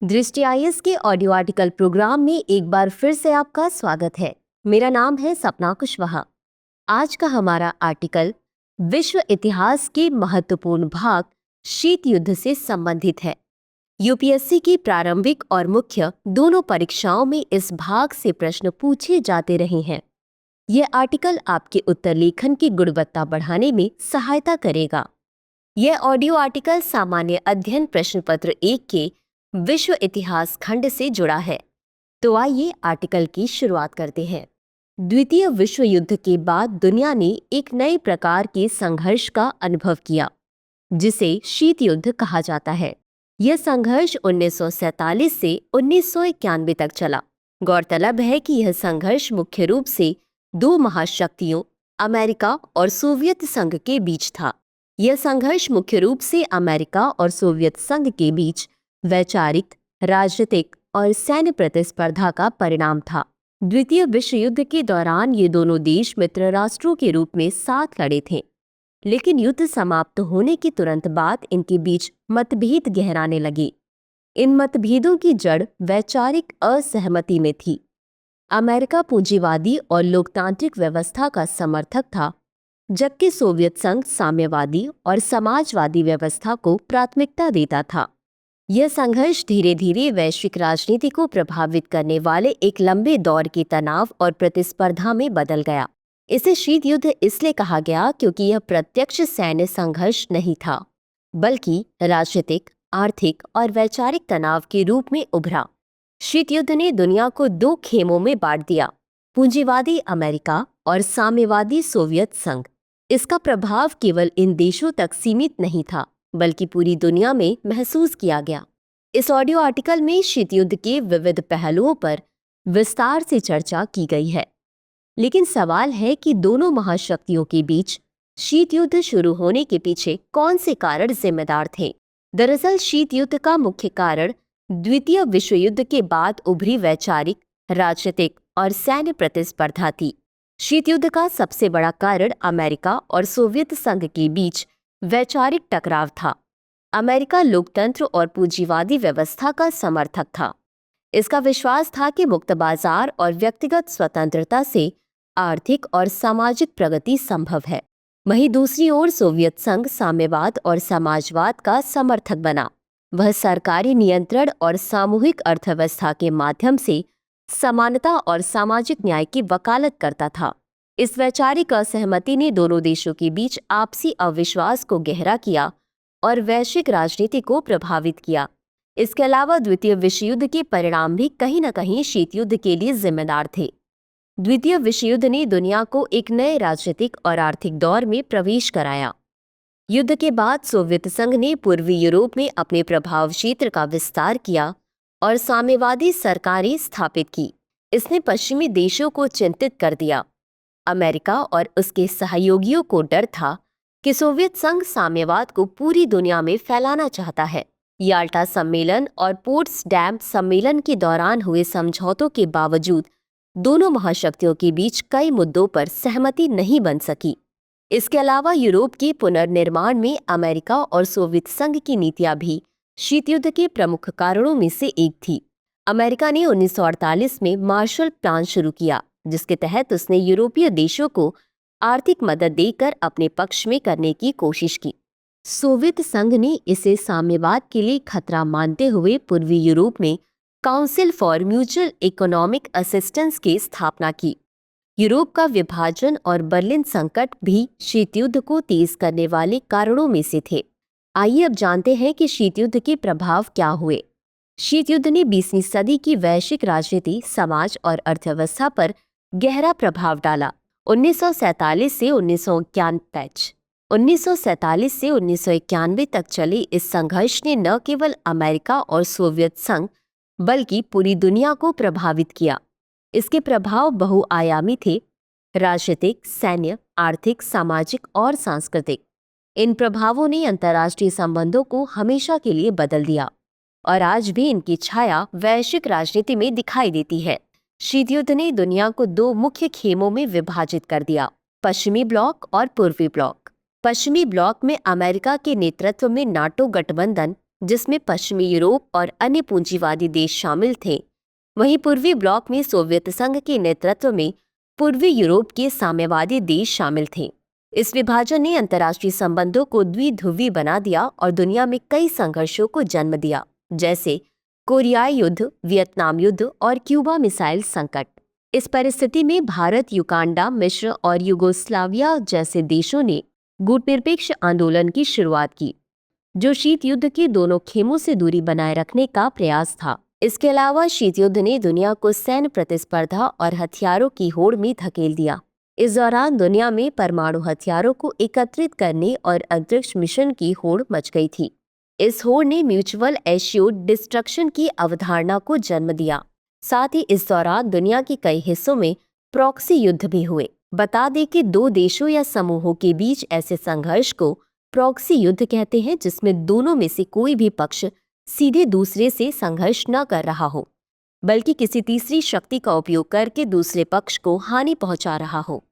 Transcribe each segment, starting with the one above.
दृष्टि आईएएस के audio article programme में एक बार फिर से आपका स्वागत है। मेरा नाम है सपना कुशवाहा। आज का हमारा आर्टिकल विश्व इतिहास के महत्वपूर्ण भाग शीत युद्ध से संबंधित है। यूपीएससी की प्रारंभिक और मुख्य दोनों परीक्षाओं में इस भाग से प्रश्न पूछे जाते रहे हैं। यह आर्टिकल आपके उत्तर लेखन की गुणवत्ता बढ़ाने में सहायता करेगा। यह ऑडियो आर्टिकल सामान्य अध्ययन प्रश्न पत्र 1 के विश्व इतिहास खंड से जुड़ा है। तो आइए आर्टिकल की शुरुआत करते हैं। द्वितीय विश्व युद्ध के बाद दुनिया ने एक नए प्रकार के संघर्ष का अनुभव किया, जिसे शीत युद्ध कहा जाता है। यह संघर्ष 1947 से 1991 तक चला। गौरतलब है कि यह संघर्ष मुख्य रूप से दो महाशक्तियों अमेरिका और सोवियत संघ के बीच था। यह संघर्ष मुख्य रूप से अमेरिका और सोवियत संघ के बीच वैचारिक, राजनीतिक और सैन्य प्रतिस्पर्धा का परिणाम था। द्वितीय विश्व युद्ध के दौरान ये दोनों देश मित्र राष्ट्रों के रूप में साथ लड़े थे, लेकिन युद्ध समाप्त होने के तुरंत बाद इनके बीच मतभेद गहराने लगे। इन मतभेदों की जड़ वैचारिक असहमति में थी। अमेरिका पूंजीवादी और लोकतांत्रिक व्यवस्था का समर्थक था, जबकि सोवियत संघ साम्यवादी और समाजवादी व्यवस्था को प्राथमिकता देता था। यह संघर्ष धीरे धीरे वैश्विक राजनीति को प्रभावित करने वाले एक लंबे दौर के तनाव और प्रतिस्पर्धा में बदल गया। इसे शीत युद्ध इसलिए कहा गया क्योंकि यह प्रत्यक्ष सैन्य संघर्ष नहीं था, बल्कि राजनीतिक, आर्थिक और वैचारिक तनाव के रूप में उभरा। शीत युद्ध ने दुनिया को दो खेमों में बांट दिया, पूंजीवादी अमेरिका और साम्यवादी सोवियत संघ। इसका प्रभाव केवल इन देशों तक सीमित नहीं था, बल्कि पूरी दुनिया में महसूस किया गया। इस ऑडियो आर्टिकल में शीत युद्ध के विविध पहलुओं पर विस्तार से चर्चा की गई है। लेकिन सवाल है कि दोनों महाशक्तियों के बीच शीत युद्ध शुरू होने के पीछे कौन से कारण जिम्मेदार थे? दरअसल शीत युद्ध का मुख्य कारण द्वितीय विश्व युद्ध के बाद उभरी वैचारिक, राजनीतिक और सैन्य प्रतिस्पर्धा थी। शीत युद्ध का सबसे बड़ा कारण अमेरिका और सोवियत संघ के बीच वैचारिक टकराव था। अमेरिका लोकतंत्र और पूंजीवादी व्यवस्था का समर्थक था। इसका विश्वास था कि मुक्त बाजार और व्यक्तिगत स्वतंत्रता से आर्थिक और सामाजिक प्रगति संभव है। वहीं दूसरी ओर सोवियत संघ साम्यवाद और समाजवाद का समर्थक बना। वह सरकारी नियंत्रण और सामूहिक अर्थव्यवस्था के माध्यम से समानता और सामाजिक न्याय की वकालत करता था। इस वैचारिक असहमति ने दोनों देशों के बीच आपसी अविश्वास को गहरा किया और वैश्विक राजनीति को प्रभावित किया। इसके अलावा द्वितीय विश्व युद्ध के परिणाम भी कहीं न कहीं शीत युद्ध के लिए जिम्मेदार थे। द्वितीय विश्व युद्ध ने दुनिया को एक नए राजनीतिक और आर्थिक दौर में प्रवेश कराया। युद्ध के बाद सोवियत संघ ने पूर्वी यूरोप में अपने प्रभाव क्षेत्र का विस्तार किया और साम्यवादी सरकारें स्थापित की। इसने पश्चिमी देशों को चिंतित कर दिया। अमेरिका और उसके सहयोगियों को डर था कि सोवियत संघ साम्यवाद को पूरी दुनिया में फैलाना चाहता है। याल्टा सम्मेलन और पोट्सडैम सम्मेलन के दौरान हुए समझौतों के बावजूद दोनों महाशक्तियों के बीच कई मुद्दों पर सहमति नहीं बन सकी। इसके अलावा यूरोप के पुनर्निर्माण में अमेरिका और सोवियत संघ की नीतियां भी शीत युद्ध के प्रमुख कारणों में से एक थी। अमेरिका ने 1948 में मार्शल प्लान शुरू किया, जिसके तहत उसने यूरोपीय देशों को आर्थिक मदद देकर अपने पक्ष में करने की कोशिश की। सोवियत संघ ने इसे साम्यवाद के लिए खतरा मानते हुए पूर्वी यूरोप में council for mutual economic assistance की स्थापना की। यूरोप का विभाजन और बर्लिन संकट भी शीत युद्ध को तेज करने वाले कारणों में से थे। आइए अब जानते हैं कि शीत युद्ध के प्रभाव क्या हुए। शीत युद्ध ने 20वीं सदी की वैश्विक राजनीति, समाज और अर्थव्यवस्था पर गहरा प्रभाव डाला। 1947 से 1991 तक चले इस संघर्ष ने न केवल अमेरिका और सोवियत संघ बल्कि पूरी दुनिया को प्रभावित किया। इसके प्रभाव बहुआयामी थे: राजनीतिक, सैन्य, आर्थिक, सामाजिक और सांस्कृतिक। इन प्रभावों ने अंतर्राष्ट्रीय संबंधों को हमेशा के लिए बदल दिया और आज भी इनकी छाया वैश्विक राजनीति में दिखाई देती है। शीत युद्ध ने दुनिया को दो मुख्य खेमों में विभाजित कर दिया: पश्चिमी ब्लॉक और पूर्वी ब्लॉक। पश्चिमी ब्लॉक में अमेरिका के नेतृत्व में नाटो गठबंधन जिसमें पश्चिमी यूरोप और अन्य पूंजीवादी देश शामिल थे। वहीं पूर्वी ब्लॉक में सोवियत संघ के नेतृत्व में पूर्वी यूरोप के साम्यवादी देश शामिल थे। इस विभाजन ने अंतर्राष्ट्रीय संबंधों को द्विध्रुवी बना दिया और दुनिया में कई संघर्षों को जन्म दिया, जैसे कोरियाई युद्ध, वियतनाम युद्ध और क्यूबा मिसाइल संकट। इस परिस्थिति में भारत, युगांडा, मिस्र और युगोस्लाविया जैसे देशों ने गुटनिरपेक्ष आंदोलन की शुरुआत की, जो शीत युद्ध के दोनों खेमों से दूरी बनाए रखने का प्रयास था। इसके अलावा शीत युद्ध ने दुनिया को सैन्य प्रतिस्पर्धा और हथियारों की होड़ में धकेल दिया। इस दौरान दुनिया में परमाणु हथियारों को एकत्रित करने और अंतरिक्ष मिशन की होड़ मच गई थी। इस होड़ ने म्यूचुअल एश्योर्ड डिस्ट्रक्शन की अवधारणा को जन्म दिया। साथ ही इस दौरान दुनिया के कई हिस्सों में प्रॉक्सी युद्ध भी हुए। बता दें कि दो देशों या समूहों के बीच ऐसे संघर्ष को प्रॉक्सी युद्ध कहते हैं, जिसमें दोनों में से कोई भी पक्ष सीधे दूसरे से संघर्ष न कर रहा हो, बल्कि किसी तीसरी शक्ति का उपयोग करके दूसरे पक्ष को हानि पहुंचा रहा हो।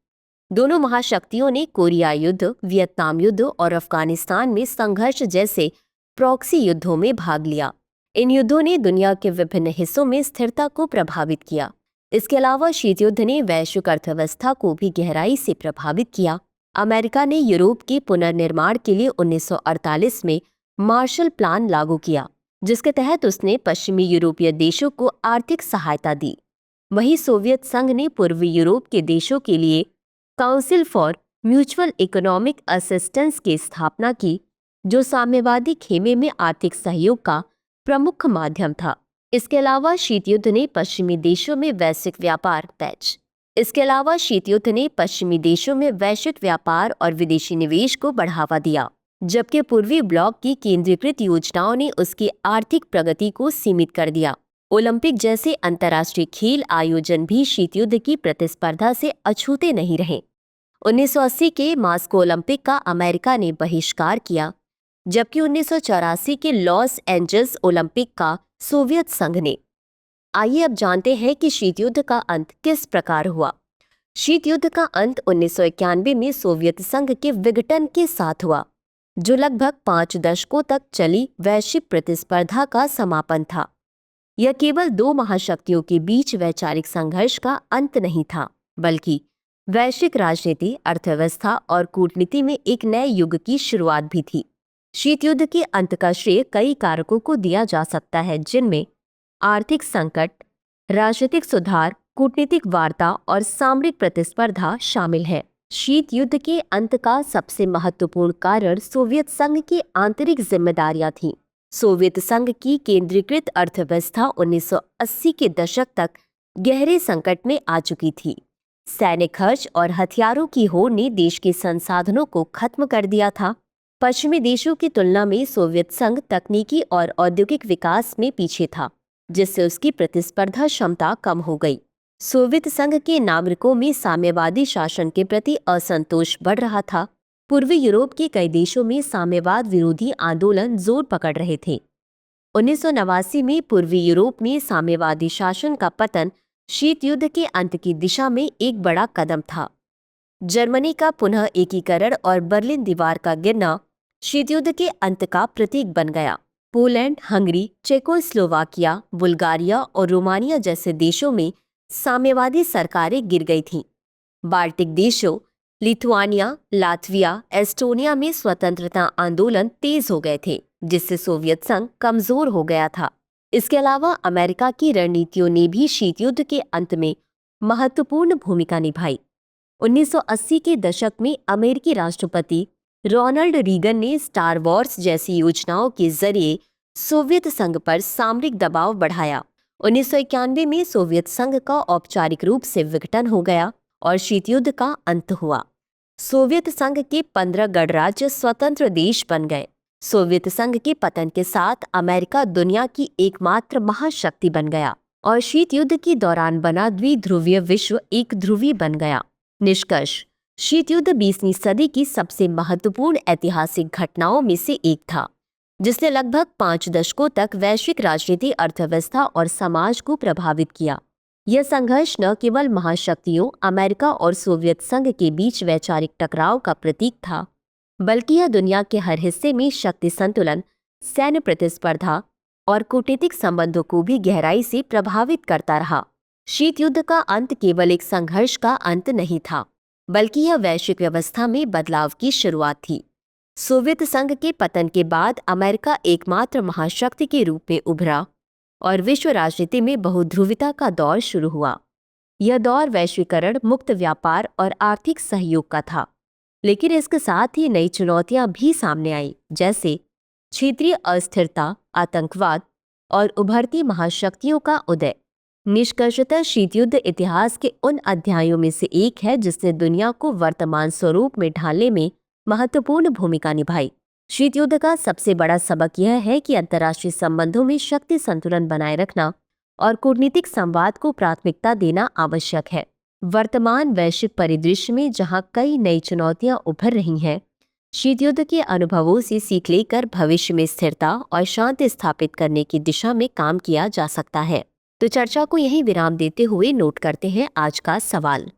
दोनों महाशक्तियों ने कोरियाई युद्ध, वियतनाम युद्ध और अफगानिस्तान में संघर्ष जैसे प्रॉक्सी युद्धों में भाग लिया। इन युद्धों ने दुनिया के विभिन्न हिस्सों में स्थिरता को प्रभावित किया। इसके अलावा शीत युद्ध ने वैश्विक अर्थव्यवस्था को भी गहराई से प्रभावित किया। अमेरिका ने यूरोप के पुनर्निर्माण के लिए 1948 में मार्शल प्लान लागू किया, जिसके तहत उसने पश्चिमी यूरोपीय देशों को आर्थिक सहायता दी। वहीं सोवियत संघ ने पूर्वी यूरोप के देशों के लिए council for mutual economic assistance की स्थापना की, जो साम्यवादी खेमे में आर्थिक सहयोग का प्रमुख माध्यम था। इसके अलावा शीत युद्ध ने पश्चिमी देशों में वैश्विक व्यापार और विदेशी निवेश को बढ़ावा दिया, जबकि पूर्वी ब्लॉक की केंद्रीकृत योजनाओं ने उसकी आर्थिक प्रगति को सीमित कर दिया। ओलंपिक जैसे अंतर्राष्ट्रीय खेल आयोजन भी शीत युद्ध की प्रतिस्पर्धा से अछूते नहीं रहे। 1980 के मास्को ओलंपिक का अमेरिका ने बहिष्कार किया, जबकि 1984 के लॉस एंजल्स ओलंपिक का सोवियत संघ ने। आइए अब जानते हैं कि शीत युद्ध का अंत किस प्रकार हुआ। शीत युद्ध का अंत 1991 में सोवियत संघ के विघटन के साथ हुआ, जो लगभग 5 दशकों तक चली वैश्विक प्रतिस्पर्धा का समापन था। यह केवल दो महाशक्तियों के बीच वैचारिक संघर्ष का अंत नहीं था, बल्कि वैश्विक राजनीति, अर्थव्यवस्था और कूटनीति में एक नए युग की शुरुआत भी थी। शीत युद्ध के अंत का श्रेय कई कारकों को दिया जा सकता है, जिनमें आर्थिक संकट, राजनीतिक सुधार, कूटनीतिक वार्ता और सामरिक प्रतिस्पर्धा शामिल है। शीत युद्ध के अंत का सबसे महत्वपूर्ण कारण सोवियत संघ की आंतरिक जिम्मेदारियां थीं। सोवियत संघ की केंद्रीकृत अर्थव्यवस्था 1980 के दशक तक गहरे संकट में आ चुकी थी। सैन्य खर्च और हथियारों की होड़ ने देश के संसाधनों को खत्म कर दिया था। पश्चिमी देशों की तुलना में सोवियत संघ तकनीकी और औद्योगिक विकास में पीछे था, जिससे उसकी प्रतिस्पर्धा क्षमता कम हो गई। सोवियत संघ के नागरिकों में साम्यवादी शासन के प्रति असंतोष बढ़ रहा था। पूर्वी यूरोप के कई देशों में साम्यवाद विरोधी आंदोलन जोर पकड़ रहे थे। 1989 में पूर्वी यूरोप में साम्यवादी शासन का पतन शीत युद्ध के अंत की दिशा में एक बड़ा कदम था। जर्मनी का पुनः एकीकरण और बर्लिन दीवार का गिरना शीत युद्ध के अंत का प्रतीक बन गया। पोलैंड, हंगरी, चेकोस्लोवाकिया, बुल्गारिया और रोमानिया जैसे देशों में साम्यवादी सरकारें गिर गई थीं। बाल्टिक देशों लिथुआनिया, लातविया, एस्टोनिया में स्वतंत्रता आंदोलन तेज हो गए थे, जिससे सोवियत संघ कमजोर हो गया था। इसके अलावा अमेरिका की रणनीतियों ने भी शीत युद्ध के अंत में महत्वपूर्ण भूमिका निभाई। 1980 के दशक में अमेरिकी राष्ट्रपति रोनाल्ड रीगन ने स्टार वॉर्स जैसी योजनाओं के जरिए सोवियत संघ पर सामरिक दबाव बढ़ाया। 1991 में सोवियत संघ का औपचारिक रूप से विघटन हो गया और शीत युद्ध का अंत हुआ। सोवियत संघ के 15 गणराज्य स्वतंत्र देश बन गए। सोवियत संघ के पतन के साथ अमेरिका दुनिया की एकमात्र महाशक्ति बन गया और शीत युद्ध के दौरान बना द्विध्रुवीय विश्व एक ध्रुवी बन गया। निष्कर्ष: शीत युद्ध 20वीं सदी की सबसे महत्वपूर्ण ऐतिहासिक घटनाओं में से एक था, जिसने लगभग 5 दशकों तक वैश्विक राजनीति, अर्थव्यवस्था और समाज को प्रभावित किया। यह संघर्ष न केवल महाशक्तियों अमेरिका और सोवियत संघ के बीच वैचारिक टकराव का प्रतीक था, बल्कि यह दुनिया के हर हिस्से में शक्ति संतुलन, सैन्य प्रतिस्पर्धा और कूटनीतिक संबंधों को भी गहराई से प्रभावित करता रहा। शीत युद्ध का अंत केवल एक संघर्ष का अंत नहीं था, बल्कि यह वैश्विक व्यवस्था में बदलाव की शुरुआत थी। सोवियत संघ के पतन के बाद अमेरिका एकमात्र महाशक्ति के रूप में उभरा और विश्व राजनीति में बहुध्रुविता का दौर शुरू हुआ। यह दौर वैश्वीकरण, मुक्त व्यापार और आर्थिक सहयोग का था, लेकिन इसके साथ ही नई चुनौतियां भी सामने आई, जैसे क्षेत्रीय अस्थिरता, आतंकवाद और उभरती महाशक्तियों का उदय। निष्कर्षतः शीत युद्ध इतिहास के उन अध्यायों में से एक है जिसने दुनिया को वर्तमान स्वरूप में ढालने में महत्वपूर्ण भूमिका निभाई। शीत युद्ध का सबसे बड़ा सबक यह है कि अंतर्राष्ट्रीय संबंधों में शक्ति संतुलन बनाए रखना और कूटनीतिक संवाद को प्राथमिकता देना आवश्यक है। वर्तमान वैश्विक परिदृश्य में जहां कई नई चुनौतियां उभर रही हैं, शीत युद्ध के अनुभवों से सीख लेकर भविष्य में स्थिरता और शांति स्थापित करने की दिशा में काम किया जा सकता है। तो चर्चा को यहीं विराम देते हुए नोट करते हैं आज का सवाल।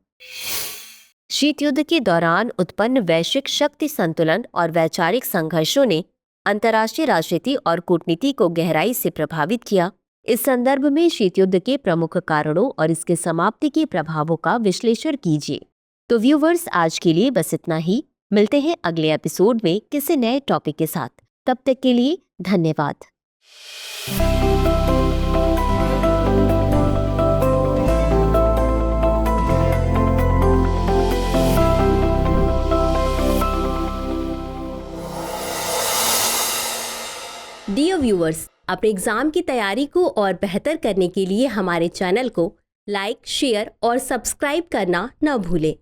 शीत युद्ध के दौरान उत्पन्न वैश्विक शक्ति संतुलन और वैचारिक संघर्षों ने अंतर्राष्ट्रीय राजनीति और कूटनीति को गहराई से प्रभावित किया। इस संदर्भ में शीत युद्ध के प्रमुख कारणों और इसके समाप्ति के प्रभावों का विश्लेषण कीजिए। तो व्यूवर्स, आज के लिए बस इतना ही। मिलते हैं अगले एपिसोड में किसी नए टॉपिक के साथ। तब तक के लिए धन्यवाद। डियर व्यूअर्स, अपने एग्जाम की तैयारी को और बेहतर करने के लिए हमारे चैनल को लाइक, शेयर और सब्सक्राइब करना न भूलें।